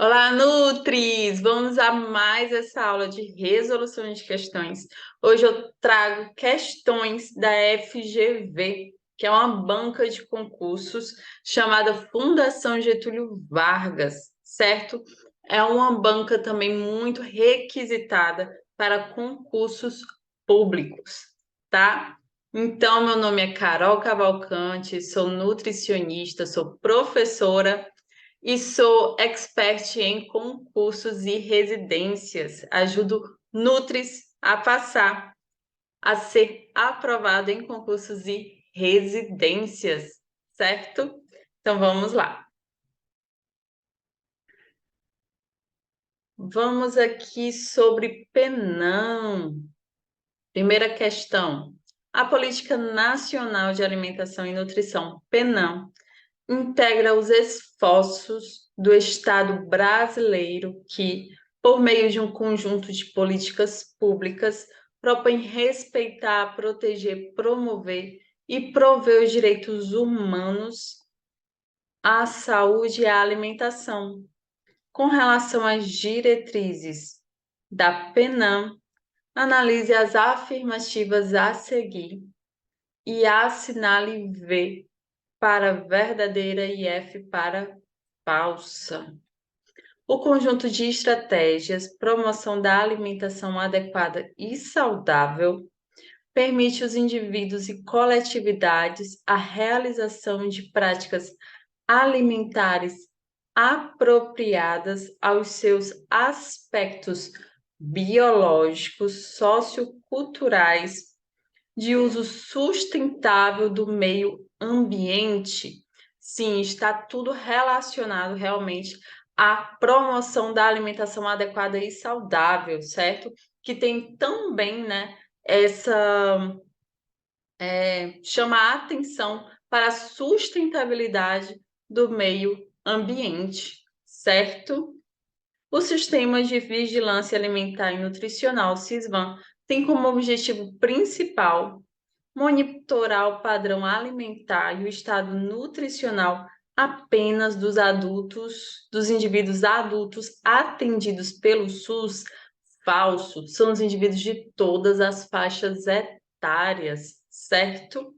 Olá, Nutris! Vamos a mais essa aula de resolução de questões. Hoje eu trago questões da FGV, que é uma banca de concursos chamada Fundação Getúlio Vargas, certo? É uma banca também muito requisitada para concursos públicos, tá? Então, meu nome é Carol Cavalcante, sou nutricionista, sou professora e sou expert em concursos e residências. Ajudo Nutris a passar, a ser aprovado em concursos e residências, certo? Então vamos lá. Vamos aqui sobre PNAM. Primeira questão. A Política Nacional de Alimentação e Nutrição, PNAM, integra os esforços do Estado brasileiro que, por meio de um conjunto de políticas públicas, propõe respeitar, proteger, promover e prover os direitos humanos à saúde e à alimentação. Com relação às diretrizes da PNAM, analise as afirmativas a seguir e assinale V para verdadeira e F para falsa. O conjunto de estratégias, promoção da alimentação adequada e saudável, permite aos indivíduos e coletividades a realização de práticas alimentares apropriadas aos seus aspectos biológicos, socioculturais, de uso sustentável do meio ambiente. Sim, está tudo relacionado realmente à promoção da alimentação adequada e saudável, certo? Que tem também, né, essa chama a atenção para a sustentabilidade do meio ambiente, certo? O Sistema de Vigilância Alimentar e Nutricional, SISVAN, tem como objetivo principal monitorar o padrão alimentar e o estado nutricional apenas dos indivíduos adultos atendidos pelo SUS. Falso, são os indivíduos de todas as faixas etárias, certo?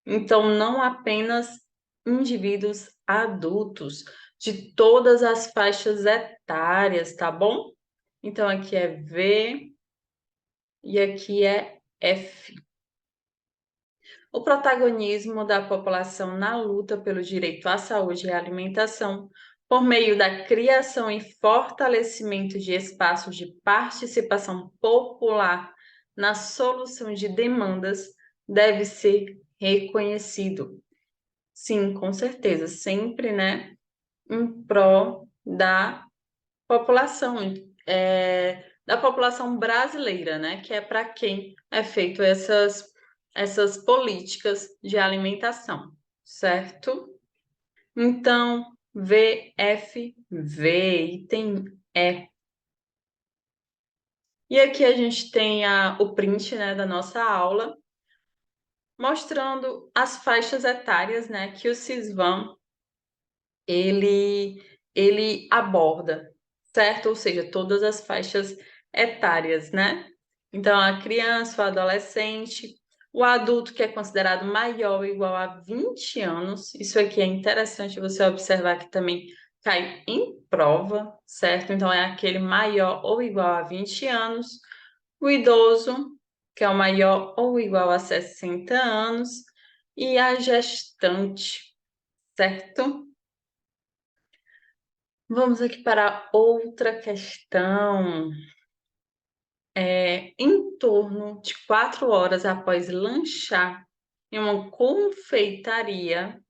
Então, não apenas indivíduos adultos, de todas as faixas etárias, tá bom? Então, aqui é V e aqui é F. O protagonismo da população na luta pelo direito à saúde e à alimentação, por meio da criação e fortalecimento de espaços de participação popular na solução de demandas, deve ser reconhecido. Sim, com certeza, sempre, né, em prol população, da população brasileira, né, que é para quem é feito essas políticas de alimentação, certo? Então, VFV, item E. E aqui a gente tem o print, né, da nossa aula, mostrando as faixas etárias, né, que o SISVAN ele aborda, certo? Ou seja, todas as faixas etárias, né? Então, a criança, o adolescente, o adulto que é considerado maior ou igual a 20 anos, isso aqui é interessante você observar que também cai em prova, certo? Então, é aquele maior ou igual a 20 anos, o idoso, que é o maior ou igual a 60 anos, e a gestante, certo? Vamos aqui para outra questão. Em torno de 4 horas após lanchar em uma confeitaria,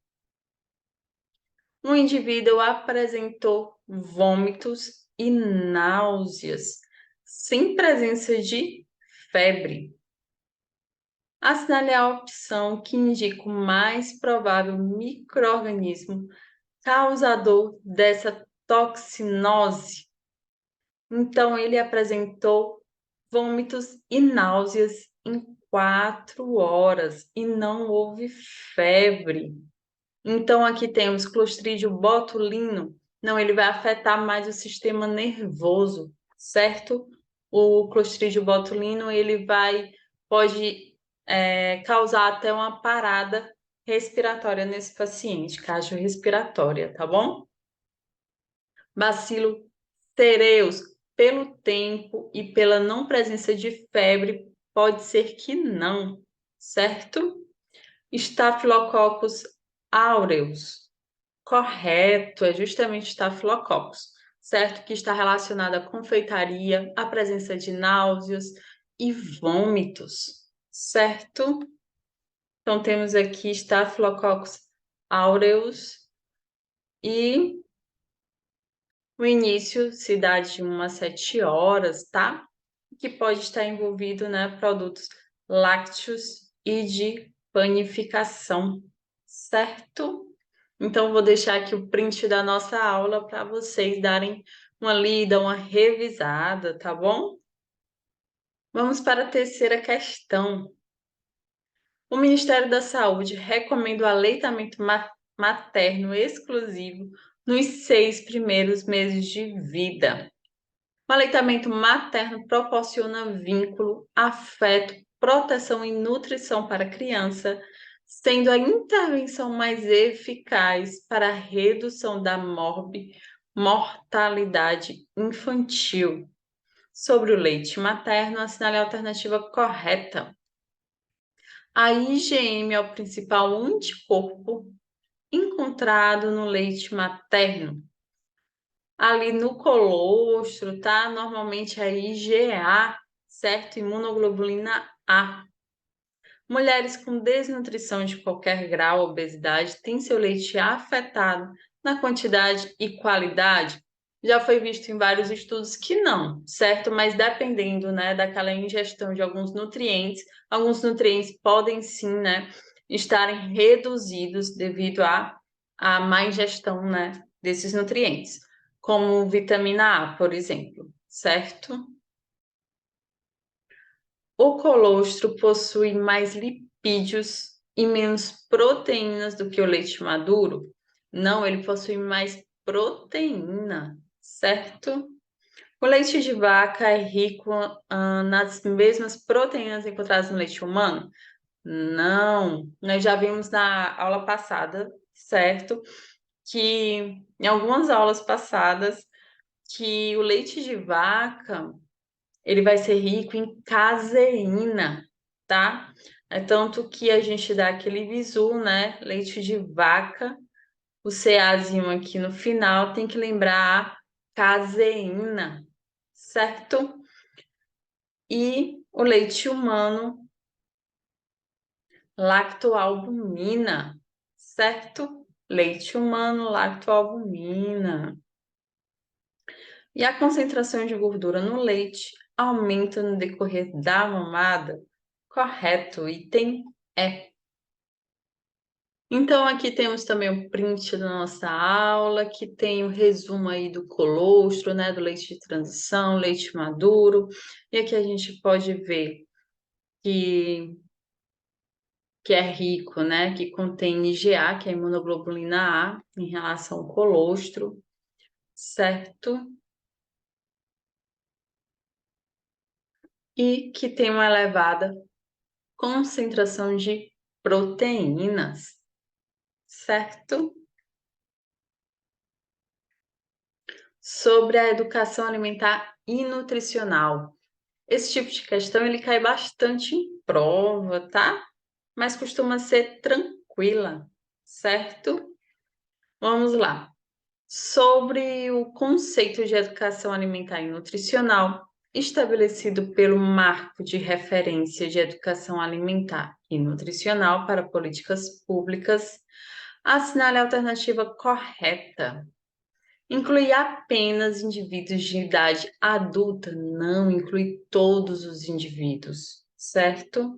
um indivíduo apresentou vômitos e náuseas, sem presença de febre. Assinale a opção que indica o mais provável micro-organismo causador dessa toxinose. Então, ele apresentou vômitos e náuseas em 4 horas e não houve febre. Então, aqui temos Clostridium botulino, Não, ele vai afetar mais o sistema nervoso, certo? O Clostridium botulino, pode causar até uma parada respiratória nesse paciente, cardiorrespiratória, tá bom? Bacilo cereus, pelo tempo e pela não presença de febre, pode ser que não, certo? Staphylococcus aureus, correto, é justamente Staphylococcus, certo? Que está relacionado à confeitaria, à presença de náuseas e vômitos, certo? Então, temos aqui Staphylococcus aureus e o início se dá de 1 a 7 horas, tá? Que pode estar envolvido, né, produtos lácteos e de panificação, certo? Então, vou deixar aqui o print da nossa aula para vocês darem uma lida, uma revisada, tá bom? Vamos para a terceira questão. O Ministério da Saúde recomenda o aleitamento materno exclusivo nos 6 primeiros meses de vida. O aleitamento materno proporciona vínculo, afeto, proteção e nutrição para a criança, sendo a intervenção mais eficaz para a redução da mortalidade infantil. Sobre o leite materno, assinale a alternativa correta. A IgM é o principal anticorpo encontrado no leite materno. Ali no colostro, tá? Normalmente é IgA, certo? Imunoglobulina A. Mulheres com desnutrição de qualquer grau, obesidade, têm seu leite afetado na quantidade e qualidade? Já foi visto em vários estudos que não, certo? Mas dependendo, né, daquela ingestão de alguns nutrientes podem sim, né, estarem reduzidos devido à má ingestão, né, desses nutrientes, como vitamina A, por exemplo, certo? O colostro possui mais lipídios e menos proteínas do que o leite maduro? Não, ele possui mais proteína, certo? O leite de vaca é rico nas mesmas proteínas encontradas no leite humano? Não, nós já vimos na aula passada, certo? Que em algumas aulas passadas, que o leite de vaca ele vai ser rico em caseína, tá? É tanto que a gente dá aquele visu, né? Leite de vaca, o CAzinho aqui no final tem que lembrar a caseína, certo? E o leite humano, lactoalbumina, certo? Leite humano, lactoalbumina. E a concentração de gordura no leite aumenta no decorrer da mamada? Correto, item E. Então, aqui temos também o print da nossa aula, que tem o resumo aí do colostro, né, do leite de transição, leite maduro. E aqui a gente pode ver que, que é rico, né, que contém IgA, que é a imunoglobulina A, em relação ao colostro, certo? E que tem uma elevada concentração de proteínas, certo? Sobre a educação alimentar e nutricional. Esse tipo de questão ele cai bastante em prova, tá? Mas costuma ser tranquila, certo? Vamos lá. Sobre o conceito de educação alimentar e nutricional, estabelecido pelo Marco de Referência de Educação Alimentar e Nutricional para Políticas Públicas, assinale a alternativa correta. Inclui apenas indivíduos de idade adulta, não inclui todos os indivíduos, certo?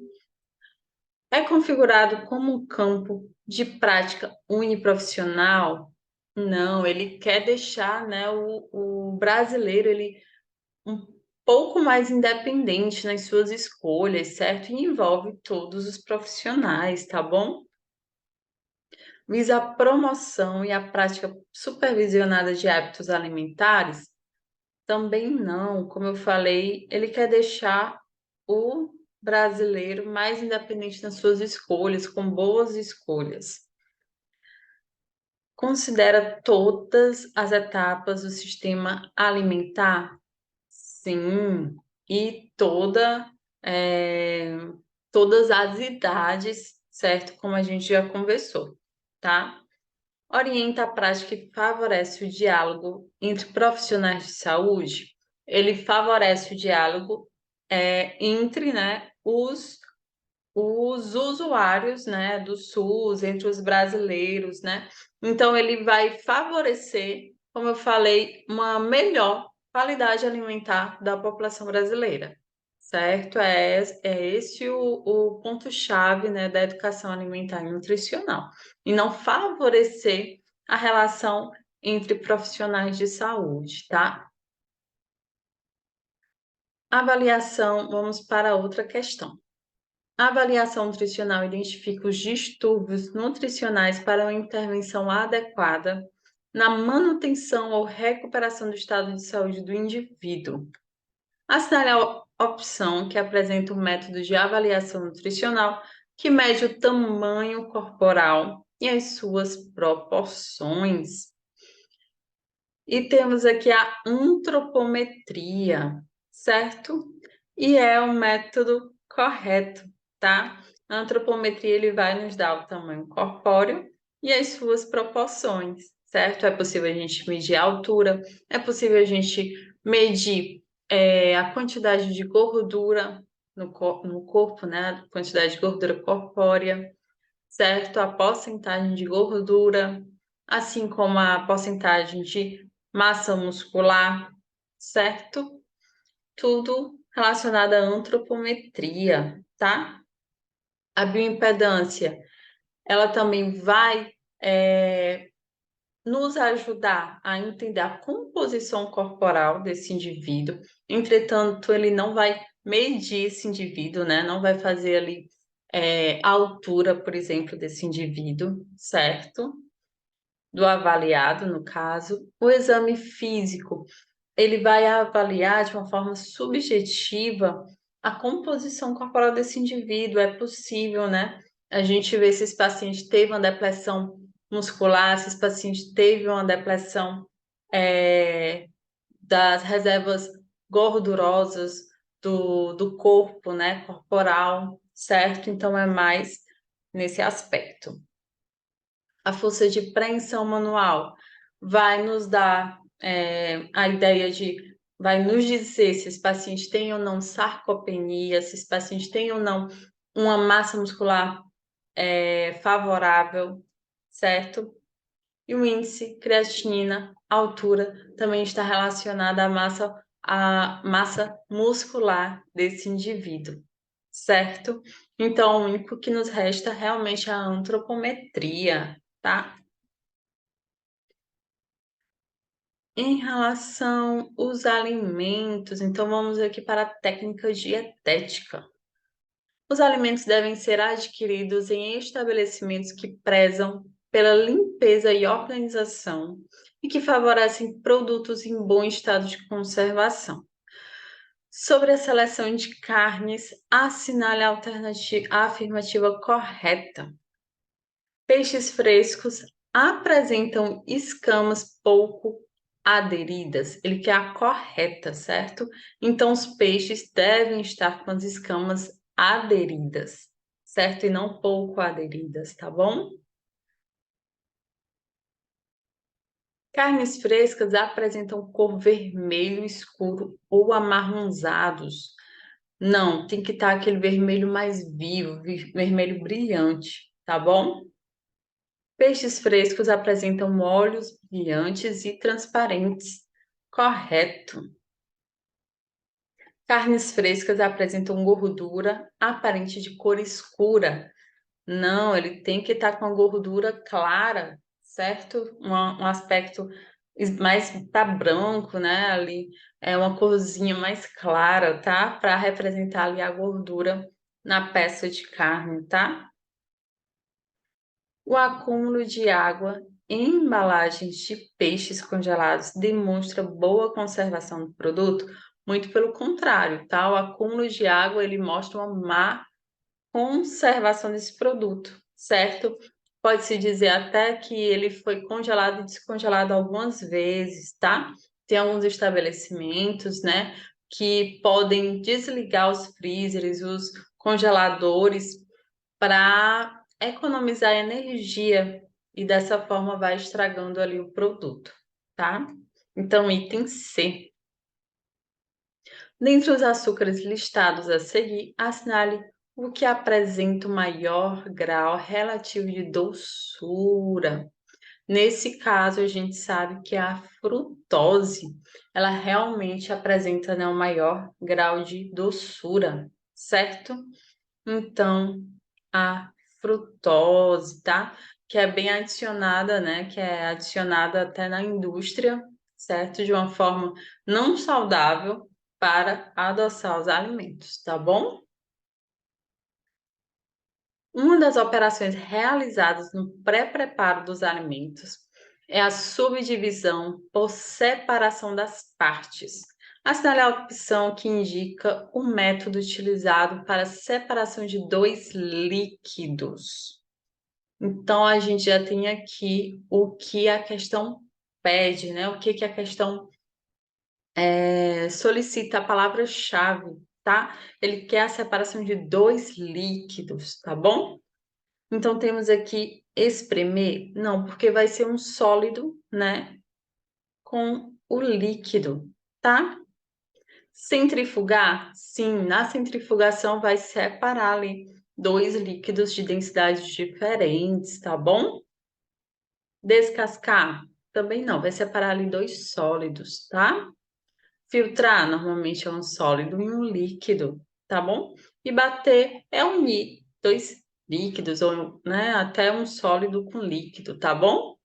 É configurado como um campo de prática uniprofissional? Não, ele quer deixar, né, o brasileiro ele um pouco mais independente nas suas escolhas, certo? E envolve todos os profissionais, tá bom? visa a promoção e a prática supervisionada de hábitos alimentares? Também não. Como eu falei, ele quer deixar o brasileiro mais independente nas suas escolhas, com boas escolhas. Considera todas as etapas do sistema alimentar? Sim, e todas as idades, certo? Como a gente já conversou, tá? Orienta a prática e favorece o diálogo entre profissionais de saúde. Ele favorece o diálogo entre, né, os usuários, né, do SUS, entre os brasileiros, né? Então, ele vai favorecer, como eu falei, uma melhor qualidade alimentar da população brasileira, certo? É esse o ponto-chave, né, da educação alimentar e nutricional, e não favorecer a relação entre profissionais de saúde, tá? Avaliação, vamos para outra questão. A avaliação nutricional identifica os distúrbios nutricionais para uma intervenção adequada na manutenção ou recuperação do estado de saúde do indivíduo. Assinale a opção que apresenta o método de avaliação nutricional que mede o tamanho corporal e as suas proporções. E temos aqui a antropometria, certo? E é o método correto, tá? A antropometria ele vai nos dar o tamanho corpóreo e as suas proporções, certo? É possível a gente medir a altura, é possível a gente medir a quantidade de gordura no corpo, né? A quantidade de gordura corpórea, certo? A porcentagem de gordura, assim como a porcentagem de massa muscular, certo? Tudo relacionado à antropometria, tá? A bioimpedância, ela também vai nos ajudar a entender a composição corporal desse indivíduo. Entretanto, ele não vai medir esse indivíduo, né? Não vai fazer ali a altura, por exemplo, desse indivíduo, certo? Do avaliado, no caso. O exame físico, ele vai avaliar de uma forma subjetiva a composição corporal desse indivíduo. É possível, né? A gente ver se esse paciente teve uma depressão muscular, se esse paciente teve uma depressão das reservas gordurosas do corpo, né? Corporal, certo? Então é mais nesse aspecto. A força de preensão manual vai nos dar a ideia vai nos dizer se esse paciente tem ou não sarcopenia, se esse paciente tem ou não uma massa muscular favorável, certo? E o índice creatinina, altura, também está relacionada à massa muscular desse indivíduo, certo? Então, o único que nos resta realmente é a antropometria, tá? Em relação aos alimentos, então vamos aqui para a técnica dietética. Os alimentos devem ser adquiridos em estabelecimentos que prezam pela limpeza e organização e que favorecem produtos em bom estado de conservação. Sobre a seleção de carnes, assinale a afirmativa correta. Peixes frescos apresentam escamas pouco aderidas. Ele quer a correta, certo? Então, os peixes devem estar com as escamas aderidas, certo? E não pouco aderidas, tá bom? Carnes frescas apresentam cor vermelho escuro ou amarronzados. Não, tem que estar aquele vermelho mais vivo, vermelho brilhante, tá bom? Peixes frescos apresentam olhos brilhantes e transparentes. Correto. Carnes frescas apresentam gordura aparente de cor escura. Não, ele tem que estar com a gordura clara, certo? Um aspecto mais para branco, né? Ali é uma corzinha mais clara, tá? Para representar ali a gordura na peça de carne, tá? O acúmulo de água em embalagens de peixes congelados demonstra boa conservação do produto? Muito pelo contrário, tá? O acúmulo de água, ele mostra uma má conservação desse produto, certo? Pode-se dizer até que ele foi congelado e descongelado algumas vezes, tá? Tem alguns estabelecimentos, né, que podem desligar os freezers, os congeladores para economizar energia e dessa forma vai estragando ali o produto, tá? Então, item C. Dentre os açúcares listados a seguir, assinale o que apresenta o maior grau relativo de doçura. Nesse caso, a gente sabe que a frutose, ela realmente apresenta, né, o maior grau de doçura, certo? Então, a frutose, tá? Que é bem adicionada, né? Que é adicionada até na indústria, certo? De uma forma não saudável para adoçar os alimentos, tá bom? Uma das operações realizadas no pré-preparo dos alimentos é a subdivisão por separação das partes. Assinale a opção que indica o método utilizado para a separação de dois líquidos. Então, a gente já tem aqui o que a questão pede, né? O que a questão solicita a palavra-chave, tá? Ele quer a separação de dois líquidos, tá bom? Então, temos aqui espremer? Não, porque vai ser um sólido, né? Com o líquido, tá? Centrifugar? Sim, na centrifugação vai separar ali dois líquidos de densidades diferentes, tá bom? Descascar? Também não, vai separar ali dois sólidos, tá? Filtrar, normalmente é um sólido e um líquido, tá bom? E bater é unir dois líquidos, ou né, até um sólido com líquido, tá bom?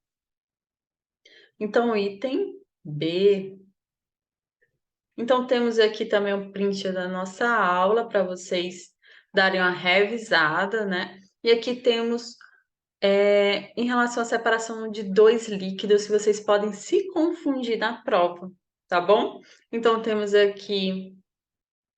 Então, item B. Então, temos aqui também um print da nossa aula para vocês darem uma revisada, né? E aqui temos em relação à separação de dois líquidos, que vocês podem se confundir na prova, tá bom? Então, temos aqui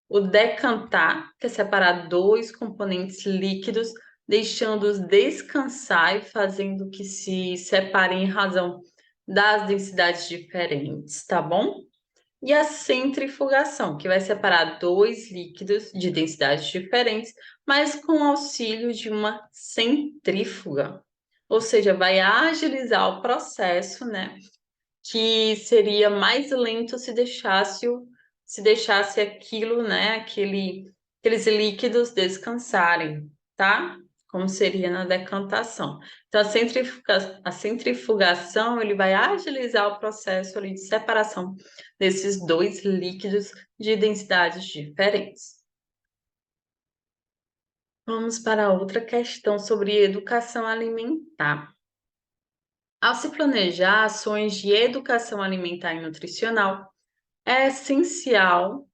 o decantar, que é separar dois componentes líquidos, deixando-os descansar e fazendo que se separem em razão das densidades diferentes, tá bom? E a centrifugação, que vai separar dois líquidos de densidades diferentes, mas com auxílio de uma centrífuga. Ou seja, vai agilizar o processo, né? Que seria mais lento se deixasse aquilo, né? Aqueles líquidos descansarem, tá? Como seria na decantação. Então, a centrifugação, ele vai agilizar o processo ali de separação desses dois líquidos de densidades diferentes. Vamos para outra questão sobre educação alimentar. Ao se planejar ações de educação alimentar e nutricional, é essencial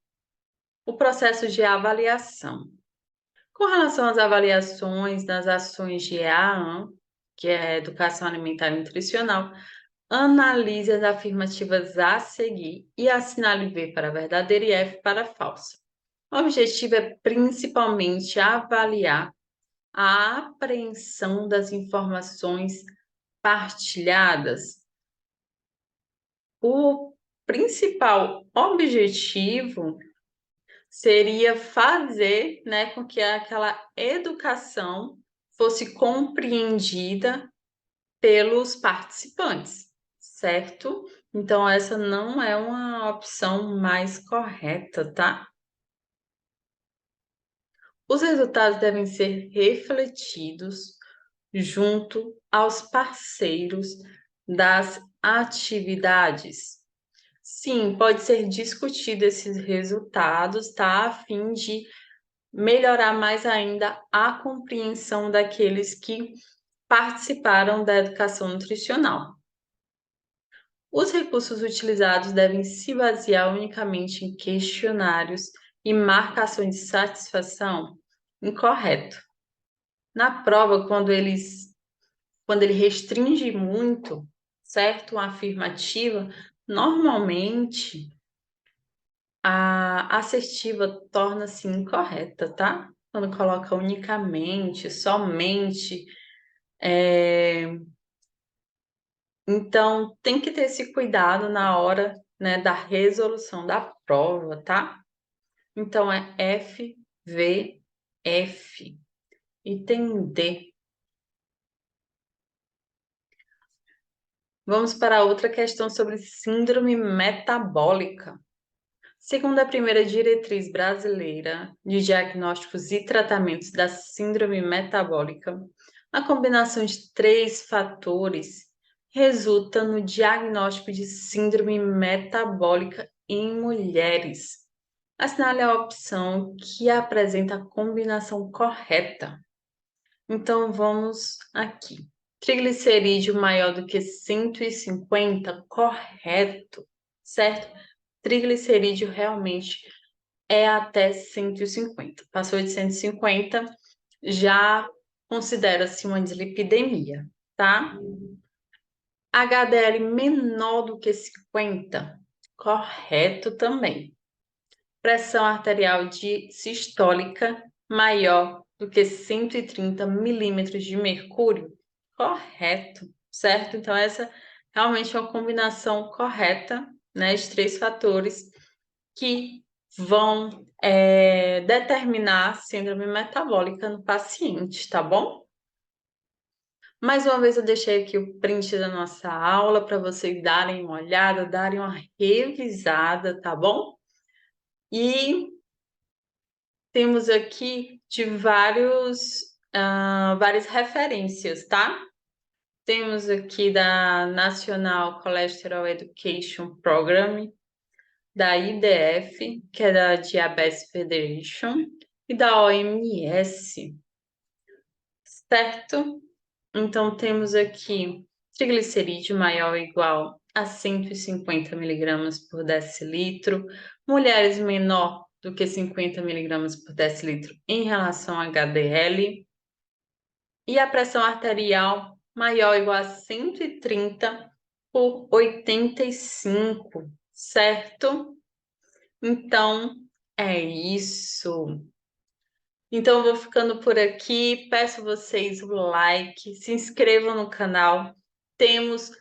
o processo de avaliação. Com relação às avaliações das ações de EAN, que é Educação Alimentar e Nutricional, analise as afirmativas a seguir e assinale V para verdadeira e F para falsa. O objetivo é principalmente avaliar a apreensão das informações partilhadas. O principal objetivo seria fazer, né, com que aquela educação fosse compreendida pelos participantes, certo? Então, essa não é uma opção mais correta, tá? Os resultados devem ser refletidos junto aos parceiros das atividades. Sim, pode ser discutido esses resultados, tá? A fim de melhorar mais ainda a compreensão daqueles que participaram da educação nutricional. Os recursos utilizados devem se basear unicamente em questionários e marcações de satisfação? Incorreto. Na prova, quando eles quando ele restringe muito, certo? Uma afirmativa, normalmente a assertiva torna-se incorreta, tá? Quando coloca unicamente, somente. Então, tem que ter esse cuidado na hora, né, da resolução da prova, tá? Então, é F, V, F. Item D. Vamos para outra questão sobre síndrome metabólica. Segundo a primeira diretriz brasileira de diagnósticos e tratamentos da síndrome metabólica, a combinação de 3 fatores resulta no diagnóstico de síndrome metabólica em mulheres. Assinale a opção que apresenta a combinação correta. Então, vamos aqui. Triglicerídeo maior do que 150, correto, certo? Triglicerídeo realmente é até 150. Passou de 150, já considera-se uma dislipidemia, tá? HDL menor do que 50, correto também. Pressão arterial sistólica maior do que 130 milímetros de mercúrio, correto, certo? Então, essa realmente é uma combinação correta, né, de 3 fatores que vão determinar a síndrome metabólica no paciente, tá bom? Mais uma vez eu deixei aqui o print da nossa aula para vocês darem uma olhada, darem uma revisada, tá bom? E temos aqui de várias referências, tá? Temos aqui da National Cholesterol Education Program, da IDF, que é da Diabetes Federation, e da OMS, certo? Então, temos aqui triglicerídeo maior ou igual a 150 miligramas por decilitro, mulheres menor do que 50 miligramas por decilitro em relação a HDL, e a pressão arterial maior ou igual a 130 por 85, certo? Então, é isso. Então, eu vou ficando por aqui. Peço vocês o like, se inscrevam no canal. Temos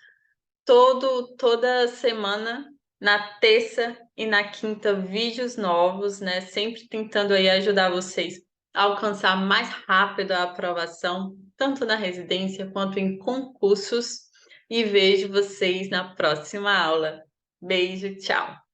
toda semana, na terça e na quinta, vídeos novos, né? Sempre tentando aí ajudar vocês a alcançar mais rápido a aprovação, tanto na residência quanto em concursos. E vejo vocês na próxima aula. Beijo, tchau!